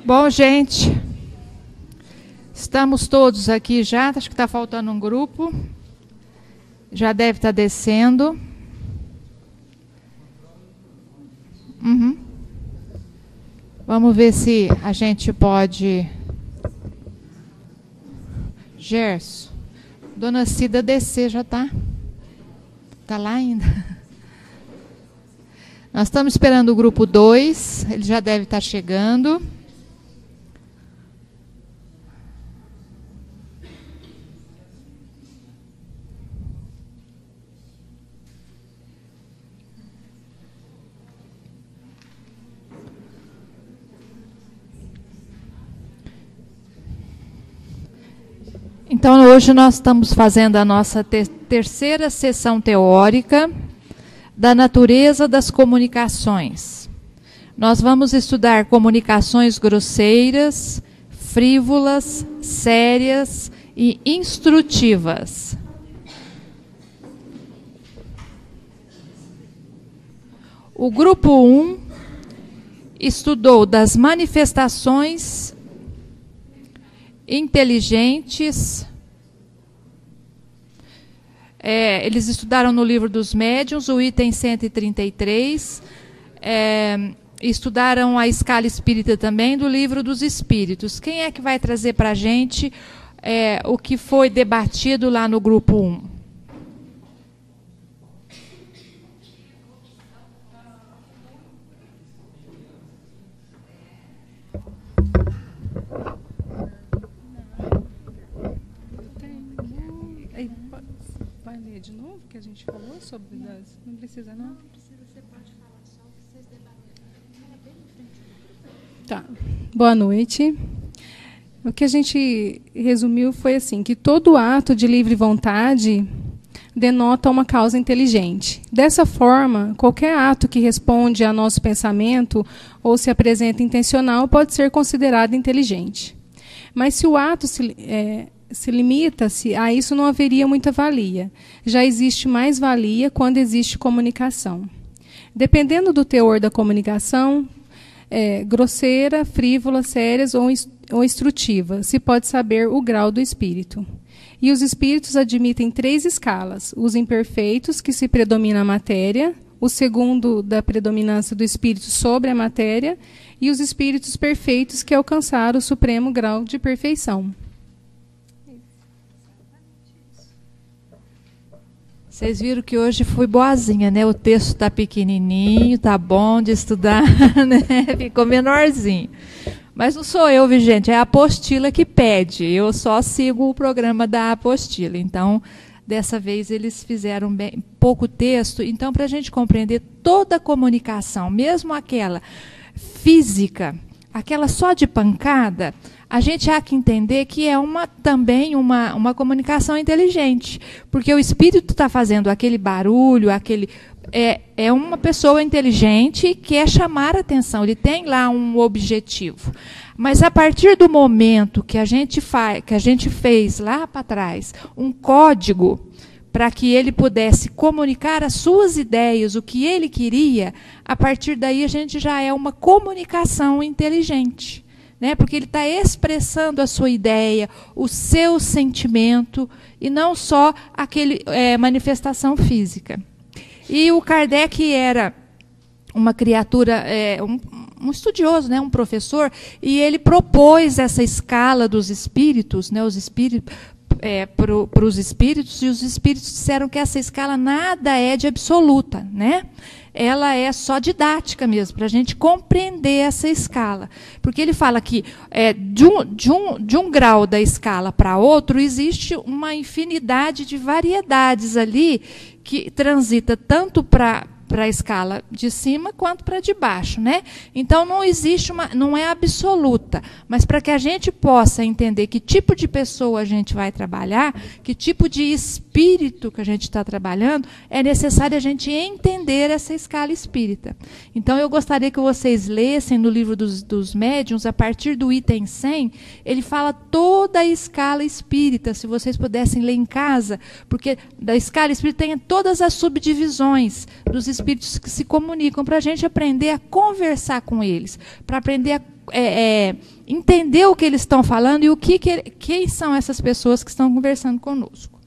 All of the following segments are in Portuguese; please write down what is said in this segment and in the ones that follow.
Bom, gente, estamos todos aqui já, acho que está faltando um grupo, já deve estar descendo. Vamos ver se a gente pode... Gerson, Dona Cida descer já está? Está lá ainda? Nós estamos esperando o grupo 2, ele já deve estar chegando. Então, hoje nós estamos fazendo a nossa terceira sessão teórica da natureza das comunicações. Nós vamos estudar comunicações grosseiras, frívolas, sérias e instrutivas. O grupo 1 estudou das manifestações inteligentes. Eles estudaram no livro dos médiuns, o item 133. Estudaram a escala espírita também do livro dos espíritos. Quem é que vai trazer para a gente o que foi debatido lá no grupo 1? Vai ler de novo o que a gente falou sobre das... Não precisa, não? Não precisa, você pode falar só o que vocês debateram. Fala bem em frente do grupo. Tá. Boa noite. O que a gente resumiu foi assim, que todo ato de livre vontade denota uma causa inteligente. Dessa forma, qualquer ato que responde a nosso pensamento ou se apresenta intencional pode ser considerado inteligente. Mas se o ato se limita-se a isso, não haveria muita valia. Já existe mais valia quando existe comunicação. Dependendo do teor da comunicação, grosseira, frívola, sérias ou instrutiva, se pode saber o grau do espírito. E os espíritos admitem 3 escalas: os imperfeitos, que se predomina a matéria, o segundo da predominância do espírito sobre a matéria, e os espíritos perfeitos, que alcançaram o supremo grau de perfeição. Vocês viram que hoje fui boazinha, né? O texto está pequenininho, tá bom de estudar, né? Ficou menorzinho. Mas não sou eu, viu, gente? É a apostila que pede. Eu só sigo o programa da apostila. Então, dessa vez, eles fizeram bem pouco texto. Então, para a gente compreender toda a comunicação, mesmo aquela física, aquela só de pancada, a gente há que entender que é também uma comunicação inteligente, porque o espírito está fazendo aquele barulho, é uma pessoa inteligente e quer chamar a atenção, ele tem lá um objetivo. Mas a partir do momento que a gente fez lá para trás um código para que ele pudesse comunicar as suas ideias, o que ele queria, a partir daí a gente já é uma comunicação inteligente. Né? Porque ele está expressando a sua ideia, o seu sentimento, e não só aquele manifestação física. E o Kardec era uma criatura, um estudioso, né? Um professor, e ele propôs essa escala dos espíritos, né? Os espíritos, para os espíritos, e os espíritos disseram que essa escala nada é de absoluta, né? Ela é só didática mesmo, para a gente compreender essa escala. Porque ele fala que de um grau da escala para outro, existe uma infinidade de variedades ali que transita tanto para a escala de cima quanto para de baixo, né? Então não existe não é absoluta, mas para que a gente possa entender que tipo de pessoa a gente vai trabalhar, que tipo de espírito que a gente está trabalhando, é necessário a gente entender essa escala espírita. Então eu gostaria que vocês lessem no livro dos médiuns, a partir do item 100, ele fala toda a escala espírita, se vocês pudessem ler em casa, porque da escala espírita tem todas as subdivisões dos espíritos que se comunicam, para a gente aprender a conversar com eles, para aprender entender o que eles estão falando e quem são essas pessoas que estão conversando conosco.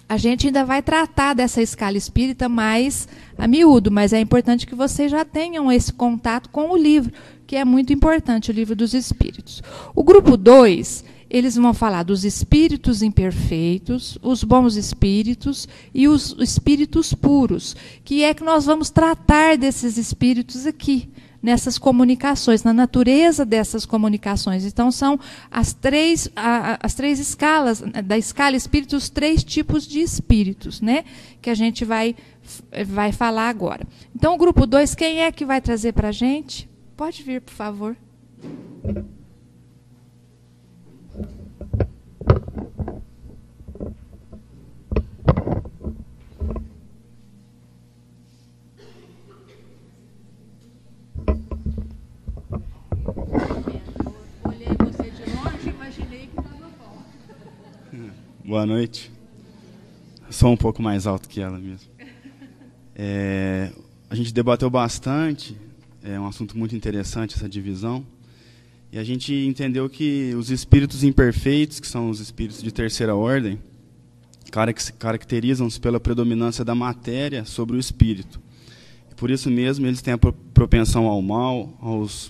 A gente ainda vai tratar dessa escala espírita mais a miúdo, mas é importante que vocês já tenham esse contato com o livro, que é muito importante, o Livro dos Espíritos. O grupo 2, eles vão falar dos espíritos imperfeitos, os bons espíritos e os espíritos puros, que é que nós vamos tratar desses espíritos aqui, nessas comunicações, na natureza dessas comunicações. Então, são as três escalas, da escala espírita, os 3 tipos de espíritos, né, que a gente vai falar agora. Então, o grupo 2, quem é que vai trazer para a gente? Pode vir, por favor. Boa noite. Sou um pouco mais alto que ela mesmo. A gente debateu bastante, é um assunto muito interessante essa divisão, e a gente entendeu que os espíritos imperfeitos, que são os espíritos de terceira ordem, caracterizam-se pela predominância da matéria sobre o espírito. E por isso mesmo eles têm a propensão ao mal, aos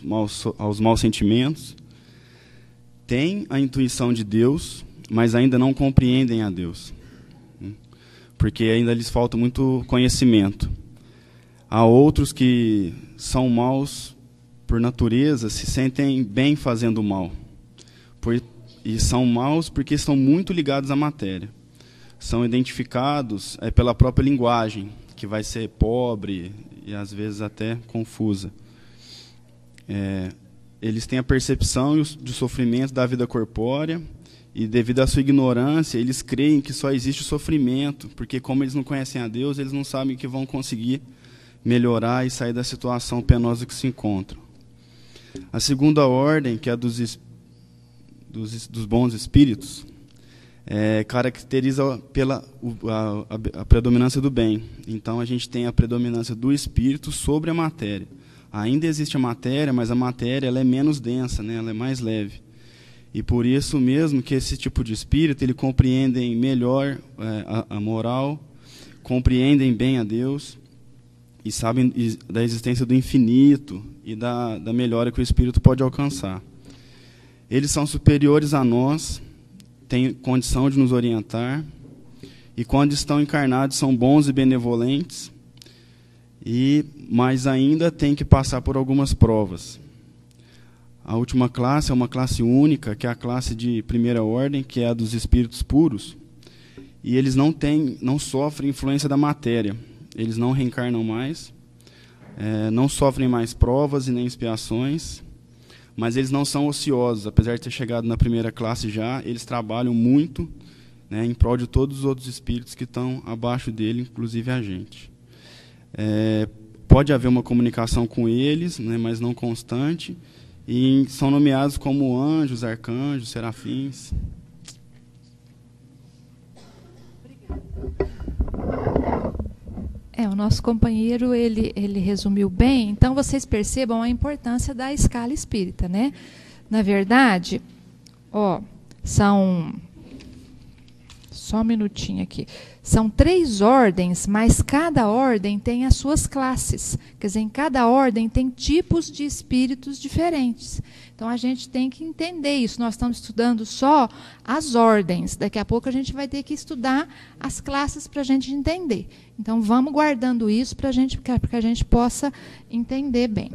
maus sentimentos, têm a intuição de Deus, mas ainda não compreendem a Deus, porque ainda lhes falta muito conhecimento. Há outros que são maus por natureza, se sentem bem fazendo mal, e são maus porque estão muito ligados à matéria. São identificados pela própria linguagem, que vai ser pobre e às vezes até confusa. Eles têm a percepção do sofrimento da vida corpórea, e devido à sua ignorância, eles creem que só existe o sofrimento, porque como eles não conhecem a Deus, eles não sabem que vão conseguir melhorar e sair da situação penosa que se encontram. A segunda ordem, que é a dos bons espíritos, caracteriza pela a predominância do bem. Então, a gente tem a predominância do espírito sobre a matéria. Ainda existe a matéria, mas a matéria ela é menos densa, né? Ela é mais leve. E por isso mesmo que esse tipo de espírito, ele compreendem melhor a moral, compreendem bem a Deus e sabem da existência do infinito e da melhora que o espírito pode alcançar. Eles são superiores a nós, têm condição de nos orientar, e quando estão encarnados são bons e benevolentes, mas ainda têm que passar por algumas provas. A última classe é uma classe única, que é a classe de primeira ordem, que é a dos espíritos puros, e eles não sofrem influência da matéria, eles não reencarnam mais, não sofrem mais provas e nem expiações, mas eles não são ociosos. Apesar de ter chegado na primeira classe já, eles trabalham muito, né, em prol de todos os outros espíritos que estão abaixo dele, inclusive a gente. Pode haver uma comunicação com eles, né, mas não constante, e são nomeados como anjos, arcanjos, serafins. O nosso companheiro, ele resumiu bem. Então, vocês percebam a importância da escala espírita, né? Na verdade, são... Só um minutinho aqui. São 3 ordens, mas cada ordem tem as suas classes. Quer dizer, em cada ordem tem tipos de espíritos diferentes. Então, a gente tem que entender isso. Nós estamos estudando só as ordens. Daqui a pouco a gente vai ter que estudar as classes para a gente entender. Então, vamos guardando isso para que a gente possa entender bem.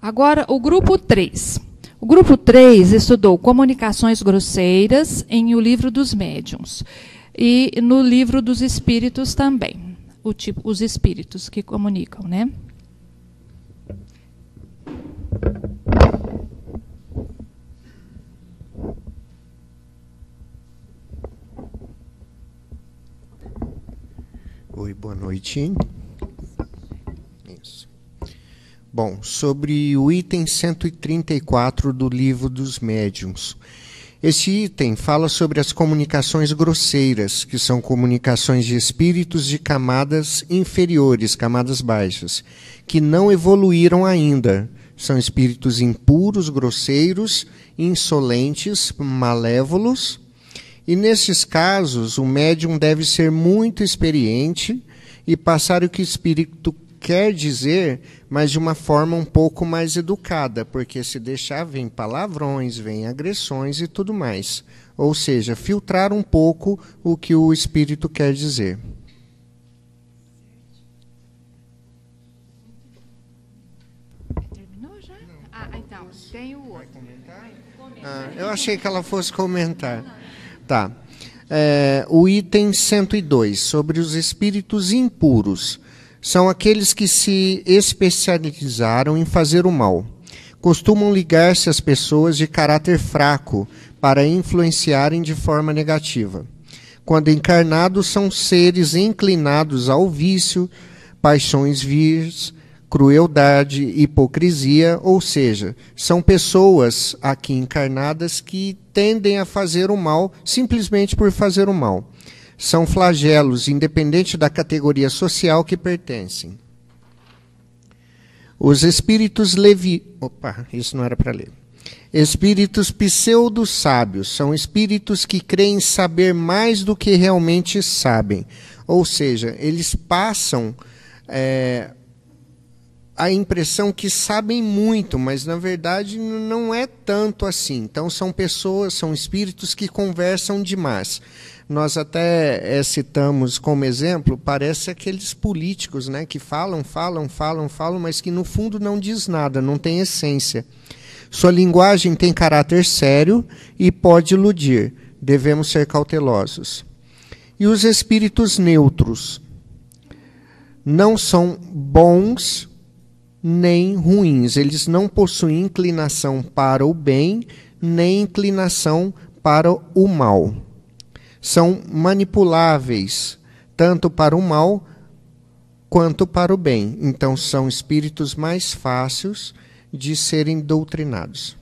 Agora, o grupo 3. O grupo 3 estudou comunicações grosseiras em O Livro dos Médiuns. E no Livro dos Espíritos também. Os espíritos que comunicam, né? Oi, boa noite. Isso. Bom, sobre o item 134 do Livro dos Médiuns. Este item fala sobre as comunicações grosseiras, que são comunicações de espíritos de camadas inferiores, camadas baixas, que não evoluíram ainda. São espíritos impuros, grosseiros, insolentes, malévolos. E nesses casos, o médium deve ser muito experiente e passar o que o espírito quer dizer, mas de uma forma um pouco mais educada, porque se deixar, vem palavrões, vem agressões e tudo mais. Ou seja, filtrar um pouco o que o espírito quer dizer. Terminou já? Então, tem o outro. Eu achei que ela fosse comentar. Tá. O item 102, sobre os espíritos impuros. São aqueles que se especializaram em fazer o mal. Costumam ligar-se às pessoas de caráter fraco para influenciarem de forma negativa. Quando encarnados, são seres inclinados ao vício, paixões vis, crueldade, hipocrisia, ou seja, são pessoas aqui encarnadas que tendem a fazer o mal simplesmente por fazer o mal. São flagelos, independente da categoria social que pertencem. Os espíritos isso não era para ler. Espíritos pseudo-sábios são espíritos que creem saber mais do que realmente sabem. Ou seja, eles passam a impressão que sabem muito, mas na verdade não é tanto assim. Então são espíritos que conversam demais. Nós até citamos como exemplo, parece aqueles políticos, né, que falam, mas que no fundo não diz nada, não tem essência. Sua linguagem tem caráter sério e pode iludir. Devemos ser cautelosos. E os espíritos neutros não são bons nem ruins. Eles não possuem inclinação para o bem, nem inclinação para o mal. São manipuláveis, tanto para o mal quanto para o bem. Então, são espíritos mais fáceis de serem doutrinados.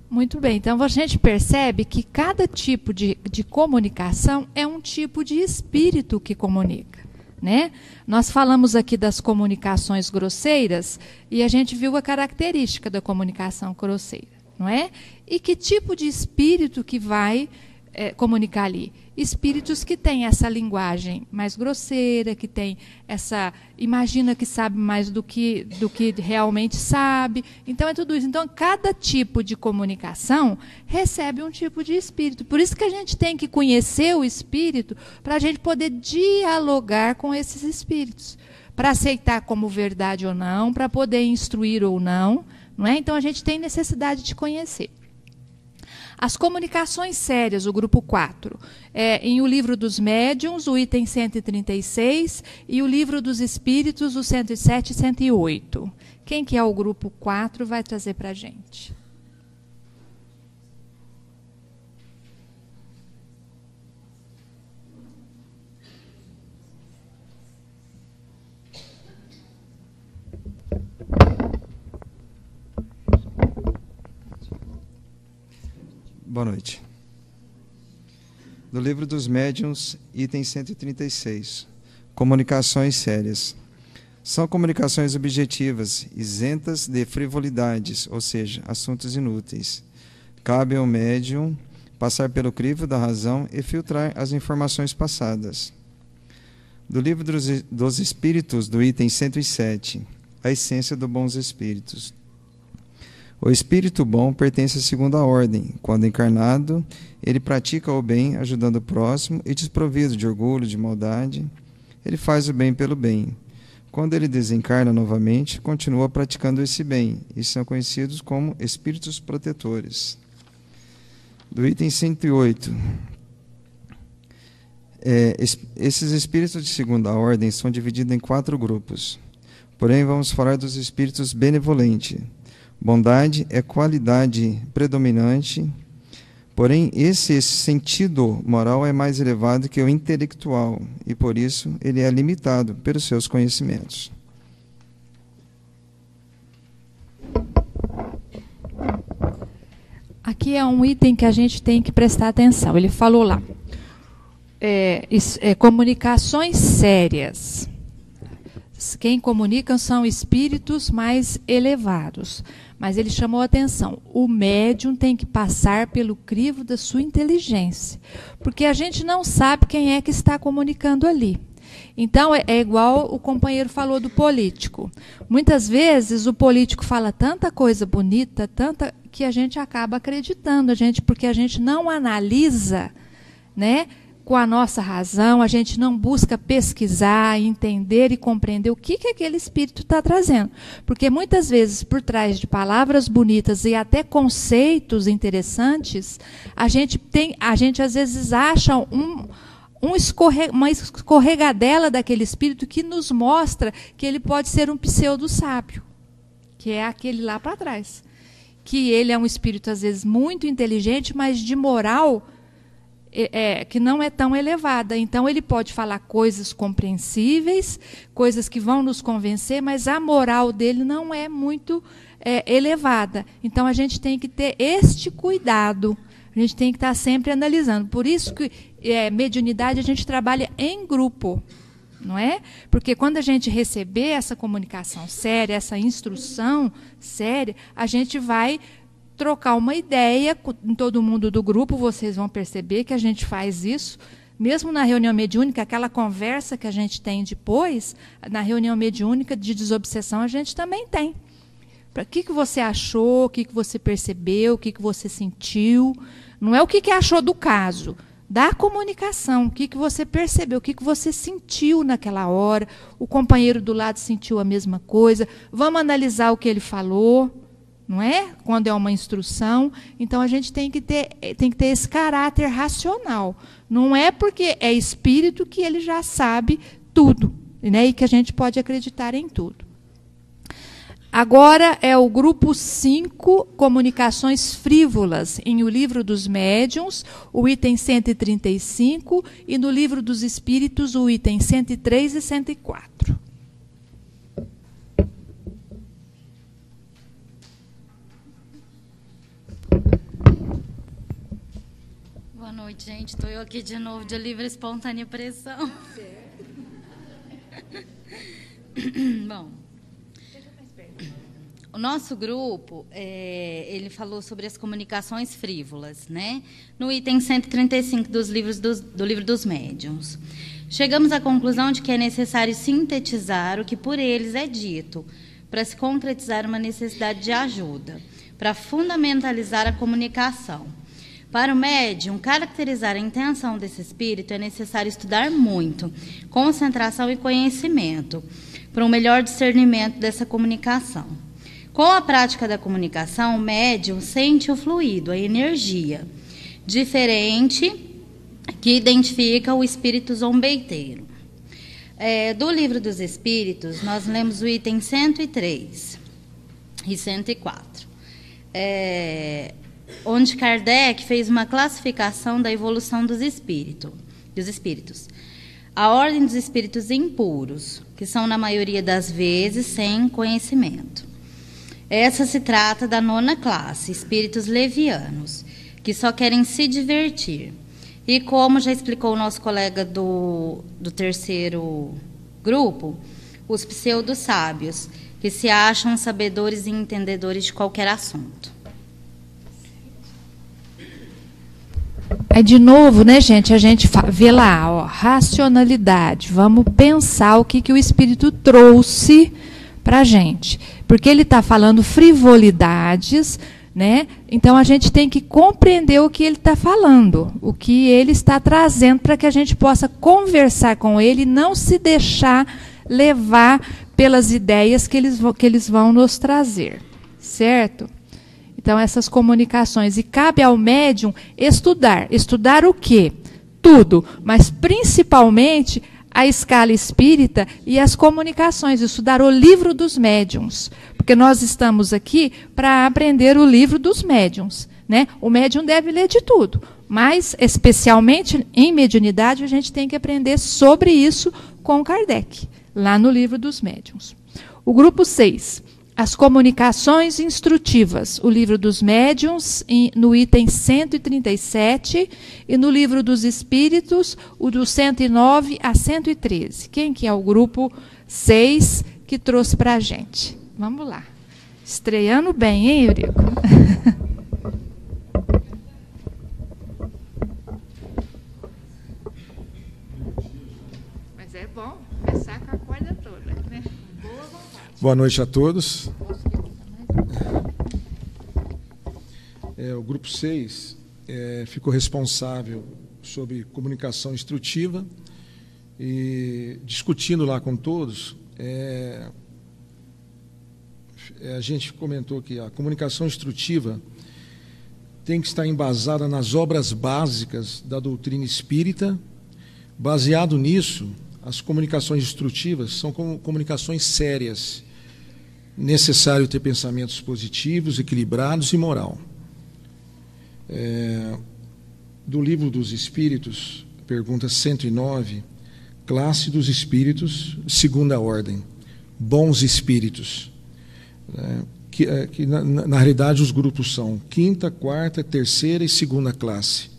Muito bem, então a gente percebe que cada tipo de comunicação é um tipo de espírito que comunica, né? Nós falamos aqui das comunicações grosseiras e a gente viu a característica da comunicação grosseira, não é? E que tipo de espírito que vai comunicar ali? Espíritos que têm essa linguagem mais grosseira, que tem imagina que sabe mais do que realmente sabe. Então é tudo isso. Então cada tipo de comunicação recebe um tipo de espírito. Por isso que a gente tem que conhecer o espírito para a gente poder dialogar com esses espíritos, para aceitar como verdade ou não, para poder instruir ou não, não é? Então a gente tem necessidade de conhecer. As comunicações sérias, o grupo 4, em O Livro dos Médiuns, o item 136, e o Livro dos Espíritos, o 107 e 108. Quem que é o grupo 4 vai trazer para a gente. Boa noite. Do Livro dos Médiuns, item 136. Comunicações sérias. São comunicações objetivas, isentas de frivolidades, ou seja, assuntos inúteis. Cabe ao médium passar pelo crivo da razão e filtrar as informações passadas. Do Livro dos Espíritos, do item 107. A essência dos bons espíritos. O espírito bom pertence à segunda ordem. Quando encarnado, ele pratica o bem, ajudando o próximo, e desprovido de orgulho, de maldade, ele faz o bem pelo bem. Quando ele desencarna novamente, continua praticando esse bem, e são conhecidos como espíritos protetores. Do item 108. Esses espíritos de segunda ordem são divididos em 4 grupos. Porém, vamos falar dos espíritos benevolentes. Bondade é qualidade predominante, porém esse sentido moral é mais elevado que o intelectual e por isso ele é limitado pelos seus conhecimentos. Aqui é um item que a gente tem que prestar atenção. Ele falou lá, comunicações sérias. Quem comunicam são espíritos mais elevados. Mas ele chamou a atenção. O médium tem que passar pelo crivo da sua inteligência. Porque a gente não sabe quem é que está comunicando ali. Então, é igual o companheiro falou do político. Muitas vezes o político fala tanta coisa bonita, tanta que a gente acaba acreditando, porque a gente não analisa, né, com a nossa razão, a gente não busca pesquisar, entender e compreender o que aquele espírito está trazendo. Porque muitas vezes, por trás de palavras bonitas e até conceitos interessantes, a gente às vezes acha uma escorregadela daquele espírito que nos mostra que ele pode ser um pseudo-sábio, que é aquele lá para trás. Que ele é um espírito, às vezes, muito inteligente, mas de moral que não é tão elevada. Então, ele pode falar coisas compreensíveis, coisas que vão nos convencer, mas a moral dele não é muito elevada. Então, a gente tem que ter este cuidado. A gente tem que estar sempre analisando. Por isso que mediunidade a gente trabalha em grupo, não é? Porque quando a gente receber essa comunicação séria, essa instrução séria, a gente vai trocar uma ideia com todo mundo do grupo. Vocês vão perceber que a gente faz isso, mesmo na reunião mediúnica, aquela conversa que a gente tem depois, na reunião mediúnica de desobsessão, a gente também tem. O que você achou, o que você percebeu, o que você sentiu. Não é o que achou do caso, da comunicação, o que você percebeu, o que você sentiu naquela hora. O companheiro do lado sentiu a mesma coisa. Vamos analisar o que ele falou, não é? Quando é uma instrução. Então, a gente tem que ter esse caráter racional. Não é porque é espírito que ele já sabe tudo, né? E que a gente pode acreditar em tudo. Agora é o grupo 5, comunicações frívolas, em O Livro dos Médiuns, o item 135, e no Livro dos Espíritos, o item 103 e 104. Boa noite, gente. Estou eu aqui de novo, de livre espontânea pressão. Bom, o nosso grupo, ele falou sobre as comunicações frívolas, né? No item 135 do Livro dos Médiuns. Chegamos à conclusão de que é necessário sintetizar o que por eles é dito, para se concretizar uma necessidade de ajuda, para fundamentalizar a comunicação. Para o médium, caracterizar a intenção desse espírito é necessário estudar muito, concentração e conhecimento, para um melhor discernimento dessa comunicação. Com a prática da comunicação, o médium sente o fluido, a energia, diferente que identifica o espírito zombeiteiro. Do Livro dos Espíritos, nós lemos o item 103 e 104, onde Kardec fez uma classificação da evolução dos espíritos. A ordem dos espíritos impuros, que são, na maioria das vezes, sem conhecimento. Essa se trata da 9ª classe, espíritos levianos, que só querem se divertir. E como já explicou o nosso colega do 3º grupo, os pseudo-sábios, que se acham sabedores e entendedores de qualquer assunto. Aí, de novo, né, gente, a gente vê lá, ó, racionalidade. Vamos pensar o que o Espírito trouxe para a gente. Porque ele está falando frivolidades, né? Então, a gente tem que compreender o que ele está falando, o que ele está trazendo, para que a gente possa conversar com ele e não se deixar levar pelas ideias que eles vão nos trazer. Certo? Então, essas comunicações. E cabe ao médium estudar. Estudar o quê? Tudo, mas principalmente a escala espírita e as comunicações. Estudar o Livro dos Médiuns. Porque nós estamos aqui para aprender o Livro dos Médiuns, né? O médium deve ler de tudo, mas, especialmente em mediunidade, a gente tem que aprender sobre isso com Kardec, lá no Livro dos Médiuns. O grupo 6. as comunicações instrutivas, o livro dos médiuns, no item 137, e no livro dos espíritos, o do 109 a 113. Quem que é o grupo 6 que trouxe para a gente? Vamos lá. Estreando bem, hein, Eurico? Mas é bom começar com a corda toda, né? Boa vontade. Boa noite a todos. O grupo 6 ficou responsável sobre comunicação instrutiva e, discutindo lá com todos, a gente comentou que a comunicação instrutiva tem que estar embasada nas obras básicas da doutrina espírita. Baseado nisso, as comunicações instrutivas são comunicações sérias. Necessário ter pensamentos positivos, equilibrados e moral. Do livro dos Espíritos, pergunta 109, classe dos Espíritos, segunda ordem, bons espíritos. Que na realidade os grupos são quinta, quarta, terceira e segunda classe.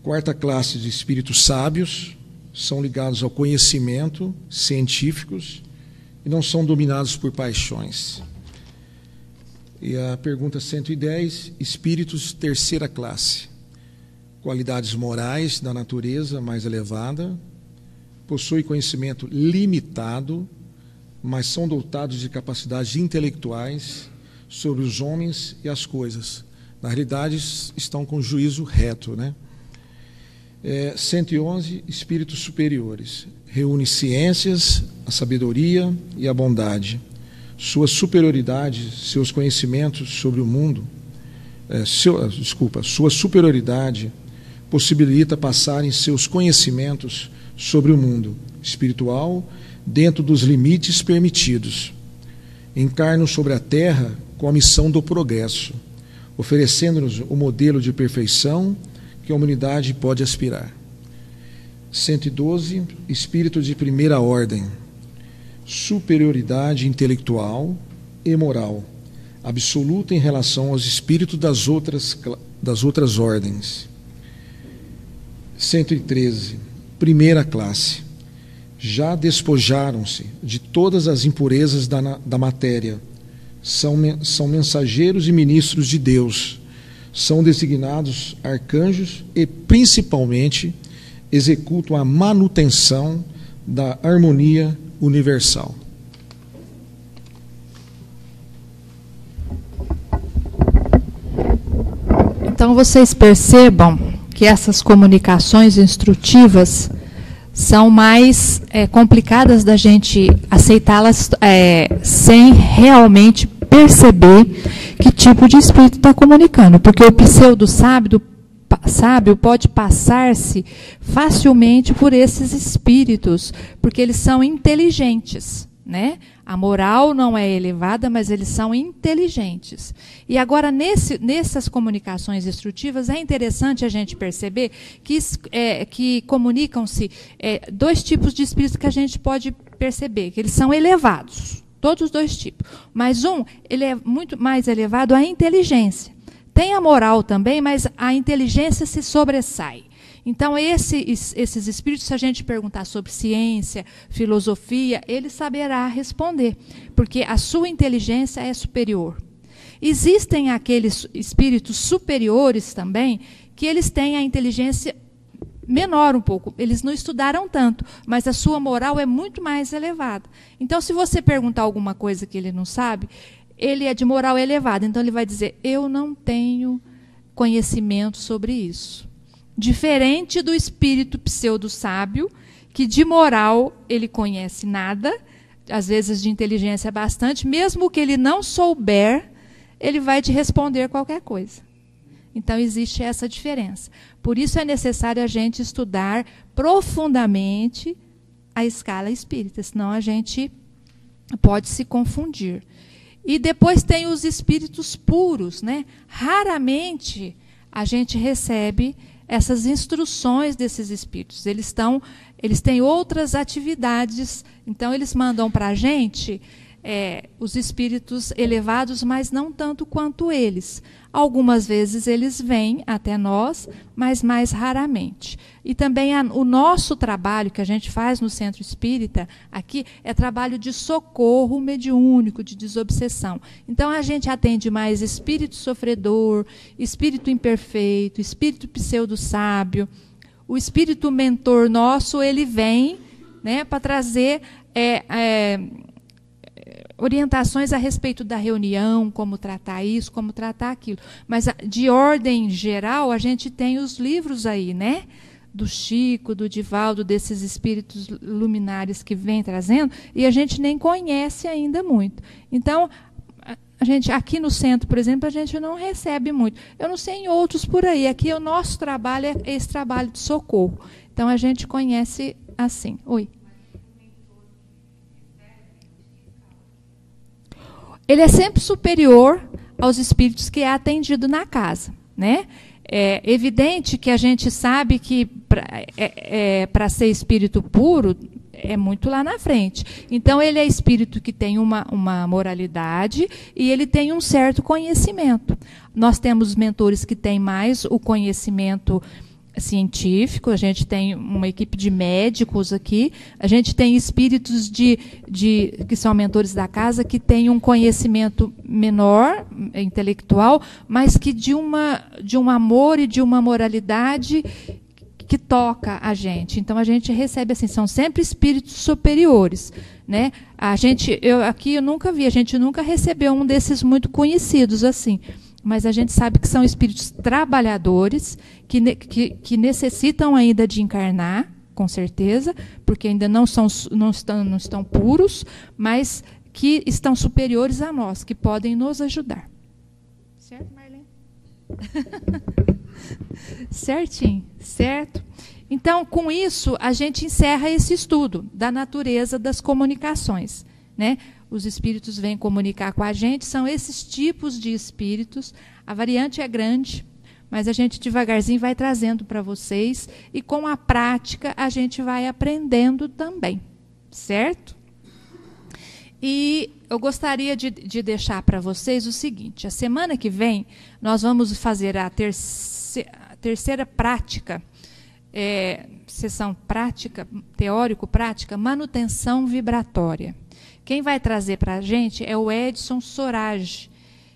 Quarta classe de espíritos sábios, são ligados ao conhecimento, científicos, e não são dominados por paixões. E a pergunta 110, espíritos terceira classe, qualidades morais da natureza mais elevada, possui conhecimento limitado, mas são dotados de capacidades intelectuais sobre os homens e as coisas. Na realidade, estão com juízo reto, né? 111, espíritos superiores. Reúne ciências, a sabedoria e a bondade. Sua superioridade, seus conhecimentos sobre o mundo, sua superioridade possibilita passarem seus conhecimentos sobre o mundo espiritual dentro dos limites permitidos. Encarnam sobre a Terra com a missão do progresso, oferecendo-nos o modelo de perfeição que a humanidade pode aspirar. 112, espírito de primeira ordem. Superioridade intelectual e moral, absoluta em relação aos espíritos das outras ordens. 113, primeira classe. Já despojaram-se de todas as impurezas da matéria. São mensageiros e ministros de Deus. São designados arcanjos e, principalmente, executam a manutenção da harmonia universal. Então, vocês percebam que essas comunicações instrutivas são mais complicadas da gente aceitá-las sem realmente perceber que tipo de espírito está comunicando, porque o pseudo-sábio pode passar-se facilmente por esses espíritos, porque eles são inteligentes, né? A moral não é elevada, mas eles são inteligentes. E agora, nessas comunicações instrutivas, é interessante a gente perceber que comunicam-se dois tipos de espíritos que a gente pode perceber, que eles são elevados, todos os dois tipos. Mas ele é muito mais elevado à inteligência. Tem a moral também, mas a inteligência se sobressai. Então, esses espíritos, se a gente perguntar sobre ciência, filosofia, ele saberá responder, porque a sua inteligência é superior. Existem aqueles espíritos superiores também, que eles têm a inteligência menor um pouco, eles não estudaram tanto, mas a sua moral é muito mais elevada. Então, se você perguntar alguma coisa que ele não sabe, ele é de moral elevada, então ele vai dizer, eu não tenho conhecimento sobre isso. Diferente do espírito pseudo-sábio, que de moral ele conhece nada, às vezes de inteligência bastante, mesmo que ele não souber, ele vai te responder qualquer coisa. Então, existe essa diferença. Por isso é necessário a gente estudar profundamente a escala espírita, senão a gente pode se confundir. E depois tem os espíritos puros, né? Raramente a gente recebe essas instruções desses espíritos. Eles têm outras atividades, então eles mandam para a gente os espíritos elevados, mas não tanto quanto eles. Algumas vezes eles vêm até nós, mas mais raramente. E também o nosso trabalho que a gente faz no Centro Espírita aqui é trabalho de socorro mediúnico, de desobsessão. Então a gente atende mais espírito sofredor, espírito imperfeito, espírito pseudo-sábio. O espírito mentor nosso, ele vem, né, para trazer orientações a respeito da reunião, como tratar isso, como tratar aquilo. Mas, de ordem geral, a gente tem os livros aí, né? Do Chico, do Divaldo, desses espíritos luminares que vem trazendo, e a gente nem conhece ainda muito. Então, a gente, aqui no centro, por exemplo, a gente não recebe muito. Eu não sei em outros por aí. Aqui o nosso trabalho é esse trabalho de socorro. Então, a gente conhece assim. Oi. Ele é sempre superior aos espíritos que é atendido na casa, né? É evidente que a gente sabe que para ser espírito puro é muito lá na frente. Então, ele é espírito que tem uma moralidade e ele tem um certo conhecimento. Nós temos mentores que têm mais o conhecimento científico, a gente tem uma equipe de médicos aqui, a gente tem espíritos que são mentores da casa, que têm um conhecimento menor, intelectual, mas que de um amor e de uma moralidade que toca a gente. Então, a gente recebe assim, são sempre espíritos superiores, né? Eu nunca vi, a gente nunca recebeu um desses muito conhecidos assim. Mas a gente sabe que são espíritos trabalhadores, que necessitam ainda de encarnar, com certeza, porque ainda não estão puros, mas que estão superiores a nós, que podem nos ajudar. Certo, Marlene? Certinho, certo? Então, com isso, a gente encerra esse estudo da natureza das comunicações, né? Os espíritos vêm comunicar com a gente, são esses tipos de espíritos. A variante é grande, mas a gente devagarzinho vai trazendo para vocês, e com a prática a gente vai aprendendo também, certo? E eu gostaria de deixar para vocês o seguinte: a semana que vem nós vamos fazer a terceira prática, sessão prática, teórico-prática, manutenção vibratória. Quem vai trazer para a gente é o Edson Sorage,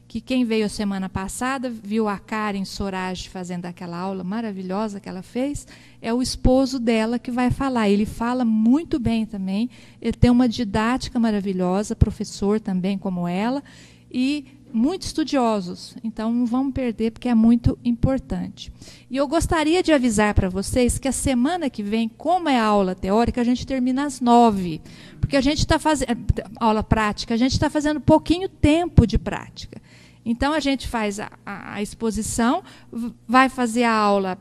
que quem veio a semana passada, viu a Karen Sorage fazendo aquela aula maravilhosa que ela fez, é o esposo dela que vai falar. Ele fala muito bem também, ele tem uma didática maravilhosa, professor também como ela, e muito estudiosos. Então, não vamos perder, porque é muito importante. E eu gostaria de avisar para vocês que a semana que vem, como é a aula teórica, a gente termina às 9h. Porque a gente está fazendo aula prática, a gente está fazendo pouquinho tempo de prática. Então, a gente faz a exposição, vai fazer a aula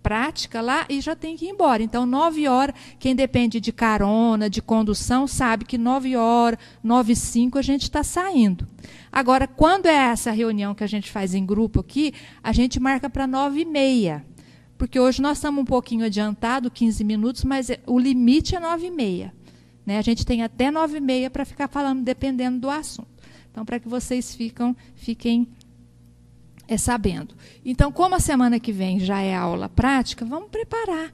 prática lá e já tem que ir embora. Então, 9h, quem depende de carona, de condução, sabe que 9h, 9h05, a gente está saindo. Agora, quando é essa reunião que a gente faz em grupo aqui, a gente marca para 9h30. Porque hoje nós estamos um pouquinho adiantado, 15 minutos, mas o limite é 9h30. Né? A gente tem até 9h30 para ficar falando, dependendo do assunto. Então, para que vocês fiquem sabendo. Então, como a semana que vem já é aula prática, vamos preparar.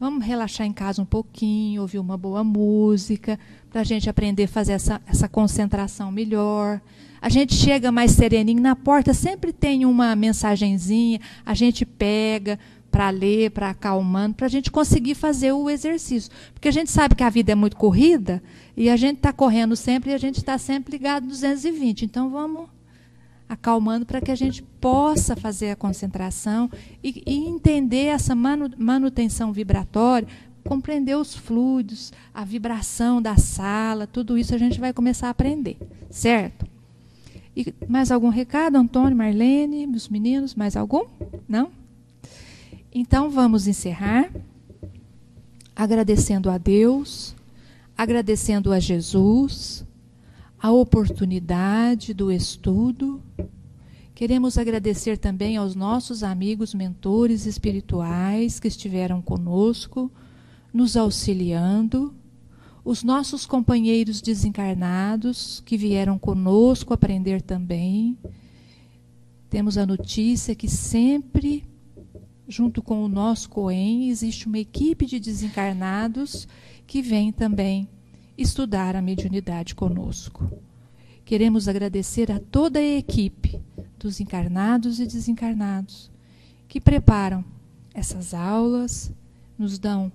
Vamos relaxar em casa um pouquinho, ouvir uma boa música, para a gente aprender a fazer essa concentração melhor. A gente chega mais sereninho, na porta sempre tem uma mensagenzinha, a gente pega para ler, para acalmando, para a gente conseguir fazer o exercício. Porque a gente sabe que a vida é muito corrida, e a gente está correndo sempre, e a gente está sempre ligado no 220. Então, vamos acalmando para que a gente possa fazer a concentração e entender essa manutenção vibratória, compreender os fluidos, a vibração da sala, tudo isso a gente vai começar a aprender, certo? E mais algum recado, Antônio, Marlene, meus meninos, mais algum? Não? Então, vamos encerrar agradecendo a Deus, agradecendo a Jesus, a oportunidade do estudo. Queremos agradecer também aos nossos amigos mentores espirituais que estiveram conosco, nos auxiliando. os nossos companheiros desencarnados que vieram conosco aprender também. Temos a notícia que sempre, junto com o nosso COEM, existe uma equipe de desencarnados que vem também estudar a mediunidade conosco. Queremos agradecer a toda a equipe dos encarnados e desencarnados que preparam essas aulas, nos dão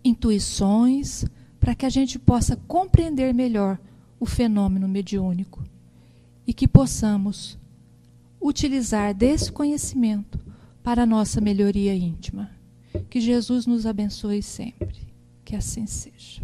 intuições para que a gente possa compreender melhor o fenômeno mediúnico e que possamos utilizar desse conhecimento para a nossa melhoria íntima. Que Jesus nos abençoe sempre. Que assim seja.